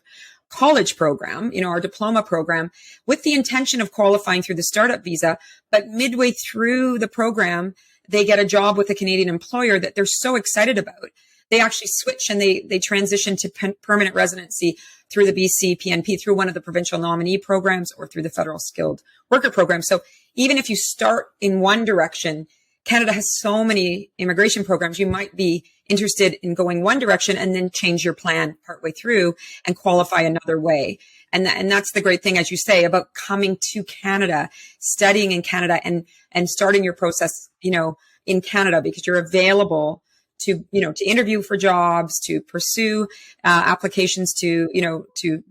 college program, our diploma program, with the intention of qualifying through the startup visa. But midway through the program, they get a job with a Canadian employer that they're so excited about. They actually switch and they transition to permanent residency through the BC PNP, through one of the provincial nominee programs or through the federal skilled worker program. So even if you start in one direction, Canada has so many immigration programs. You might be interested in going one direction and then change your plan partway through and qualify another way. And that's the great thing, as you say, about coming to Canada, studying in Canada and starting your process, in Canada, because you're available to interview for jobs, to pursue applications to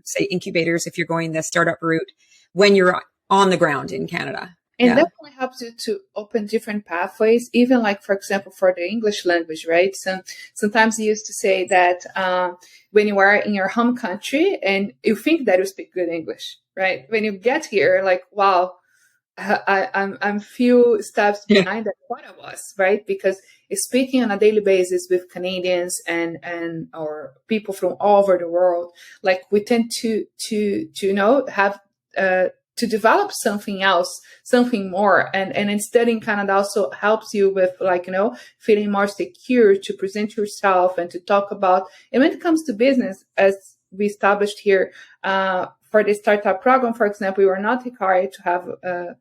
say incubators if you're going the startup route when you're on the ground in Canada. And that definitely helps you to open different pathways, even like, for example, for the English language, right? So sometimes you used to say that when you are in your home country and you think that you speak good English, right? When you get here, like, wow, I'm few steps behind that what I was, right? Because speaking on a daily basis with Canadians and or people from all over the world, like we tend to have to develop something else, something more. And studying Canada also helps you with feeling more secure to present yourself and to talk about. And when it comes to business, as we established here, for the startup program, for example, you are not required to have a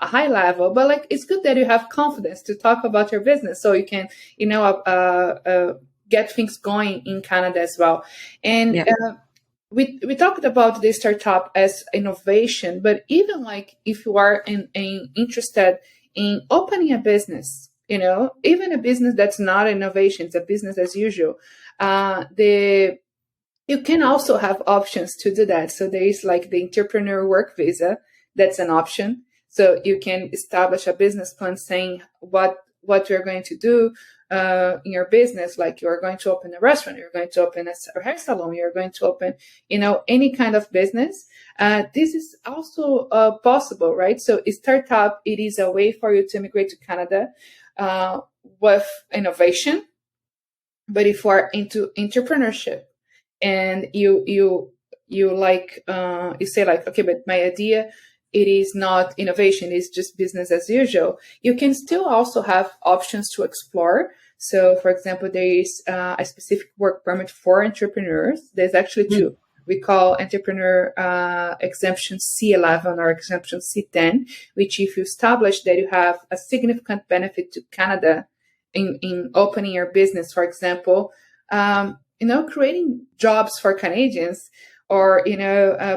high level, but it's good that you have confidence to talk about your business so you can, get things going in Canada as well. And we talked about the startup as innovation, but even if you are interested in opening a business, even a business that's not innovation, it's a business as usual, you can also have options to do that. So there is the entrepreneur work visa, that's an option. So you can establish a business plan saying what you're going to do in your business, like you're going to open a restaurant, you're going to open a hair salon, you're going to open, any kind of business. This is also possible, right? So a startup, it is a way for you to immigrate to Canada with innovation. But if you are into entrepreneurship and you say okay, but my idea, it is not innovation, it's just business as usual, you can still also have options to explore. So, for example, there is a specific work permit for entrepreneurs. There's actually two. We call entrepreneur exemption C11 or exemption C10, which if you establish that you have a significant benefit to Canada in opening your business, for example, creating jobs for Canadians, or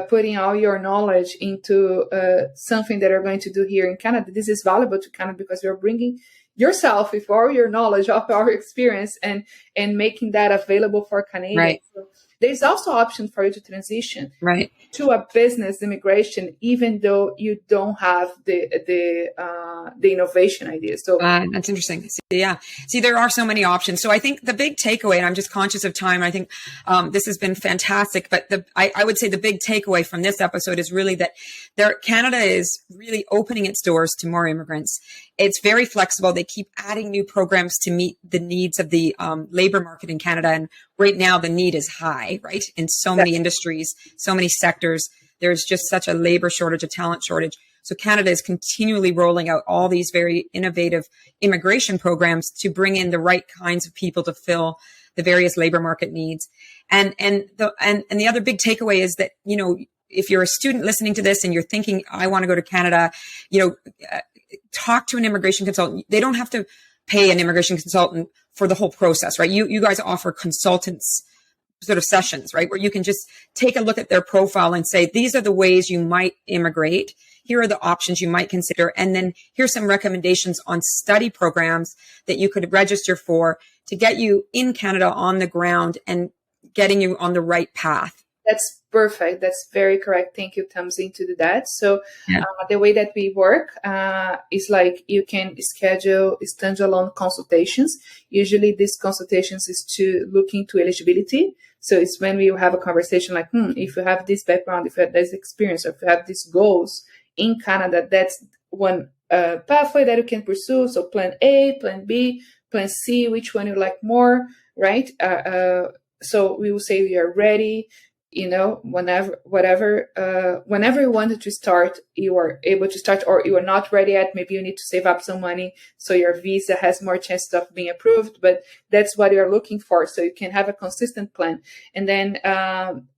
putting all your knowledge into something that you're going to do here in Canada. This is valuable to Canada because you're bringing yourself with all your knowledge, of our experience, and making that available for Canadians. Right. So there's also option for you to transition right. to a business immigration, even though you don't have the innovation idea. So that's interesting. See, there are so many options. So I think the big takeaway, and I'm just conscious of time, I think this has been fantastic, but I would say the big takeaway from this episode is really that Canada is really opening its doors to more immigrants. It's very flexible. They keep adding new programs to meet the needs of the labor market in Canada. And right now the need is high, right? In so many industries, so many sectors, there's just such a labor shortage, a talent shortage. So Canada is continually rolling out all these very innovative immigration programs to bring in the right kinds of people to fill the various labor market needs. And the other big takeaway is that, if you're a student listening to this and you're thinking, I want to go to Canada, talk to an immigration consultant. They don't have to pay an immigration consultant for the whole process, right? You guys offer consultants sort of sessions, right? Where you can just take a look at their profile and say, these are the ways you might immigrate. Here are the options you might consider. And then here's some recommendations on study programs that you could register for to get you in Canada on the ground and getting you on the right path. That's perfect. That's very correct. Thank you, Tamsin, to do that. So the way that we work is you can schedule standalone consultations. Usually these consultations is to look into eligibility. So it's when we have a conversation if you have this background, if you have this experience, or if you have these goals in Canada, that's one pathway that you can pursue. So plan A, plan B, plan C, which one you like more, right? So we will say we are ready. whenever you wanted to start, you are able to start, or you are not ready yet. Maybe you need to save up some money so your visa has more chances of being approved, but that's what you're looking for. So you can have a consistent plan. And then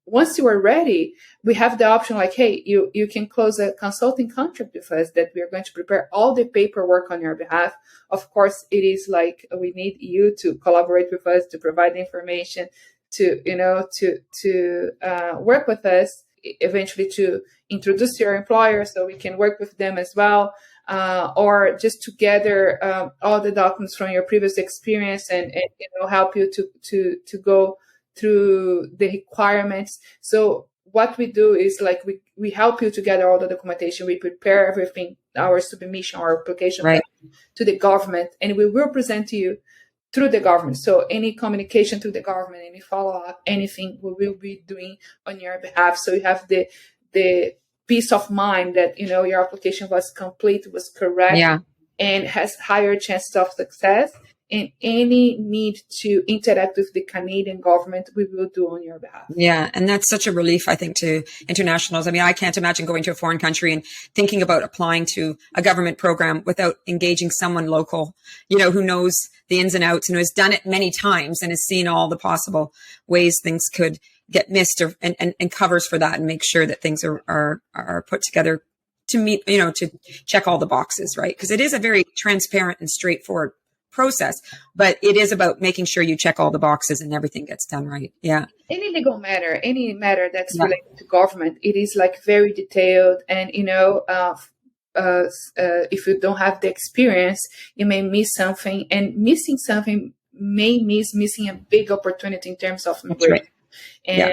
once you are ready, we have the option like, hey, you can close a consulting contract with us that we are going to prepare all the paperwork on your behalf. Of course, it is like we need you to collaborate with us, to provide the information, to work with us, eventually to introduce your employer so we can work with them as well, or just to gather all the documents from your previous experience and help you to go through the requirements. So what we do is like we help you to gather all the documentation. We prepare everything, our submission, our application to the government, and we will present to you through the government. So any communication through the government, any follow-up, anything we will be doing on your behalf. So you have the peace of mind that, your application was complete, was correct, and has higher chances of success. And any need to interact with the Canadian government, we will do on your behalf. Yeah. And that's such a relief, I think, to internationals. I mean, I can't imagine going to a foreign country and thinking about applying to a government program without engaging someone local, who knows the ins and outs and who has done it many times and has seen all the possible ways things could get missed and covers for that and make sure that things are put together to meet, to check all the boxes, right? Because it is a very transparent and straightforward process, but it is about making sure you check all the boxes and everything gets done right. Yeah. Any legal matter, any matter that's related to government, it is like very detailed. And, if you don't have the experience, you may miss something, and missing something may missing a big opportunity in terms of immigration. And,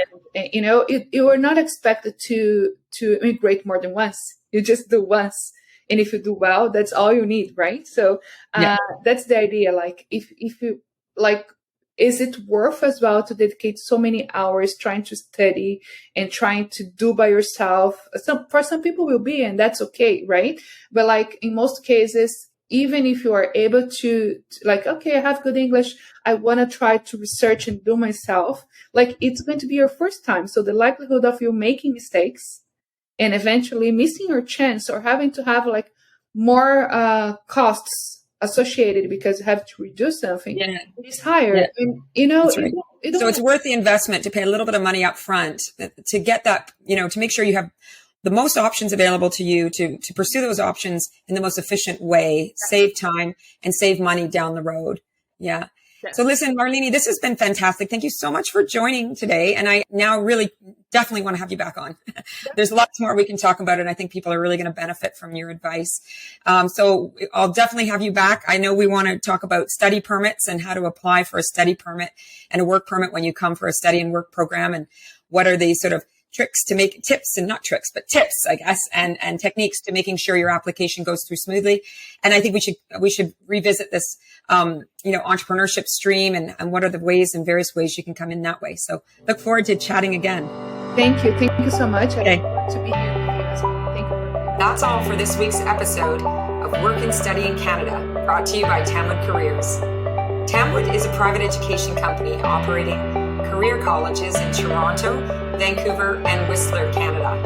you are not expected to immigrate more than once. You just do once. And if you do well, that's all you need, right? So that's the idea. Like, if you like, is it worth as well to dedicate so many hours trying to study and trying to do by yourself? For some people will be, and that's okay, right? But like in most cases, even if you are able to like, okay, I have good English, I want to try to research and do myself, like it's going to be your first time. So the likelihood of you making mistakes and eventually missing your chance or having to have like more costs associated because you have to reduce something is higher. And, so it's worth the investment to pay a little bit of money up front to get that, to make sure you have the most options available to you to pursue those options in the most efficient way, save time and save money down the road. Yeah. So listen, Mariline, this has been fantastic. Thank you so much for joining today. And I now really definitely want to have you back on. There's lots more we can talk about, and I think people are really going to benefit from your advice. So I'll definitely have you back. I know we want to talk about study permits and how to apply for a study permit and a work permit when you come for a study and work program, and what are the sort of tips, I guess, and techniques to making sure your application goes through smoothly. And I think we should revisit this, entrepreneurship stream and what are the ways and various ways you can come in that way. So look forward to chatting again. Thank you. Thank you so much. I want to be here with you as well. Thank you. That's all for this week's episode of Work and Study in Canada, brought to you by Tamwood Careers. Tamwood is a private education company operating career colleges in Toronto, Vancouver, and Whistler, Canada.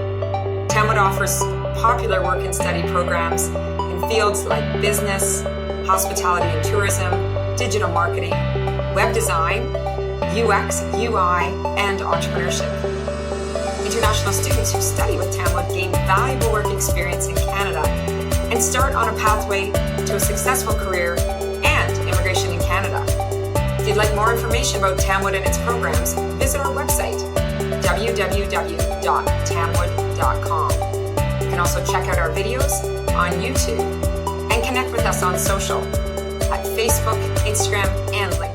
Tamwood offers popular work and study programs in fields like business, hospitality and tourism, digital marketing, web design, UX, UI, and entrepreneurship. International students who study with Tamwood gain valuable work experience in Canada and start on a pathway to a successful career and immigration in Canada. If you'd like more information about Tamwood and its programs, visit our website, www.tamwood.com. You can also check out our videos on YouTube and connect with us on social at Facebook, Instagram, and LinkedIn.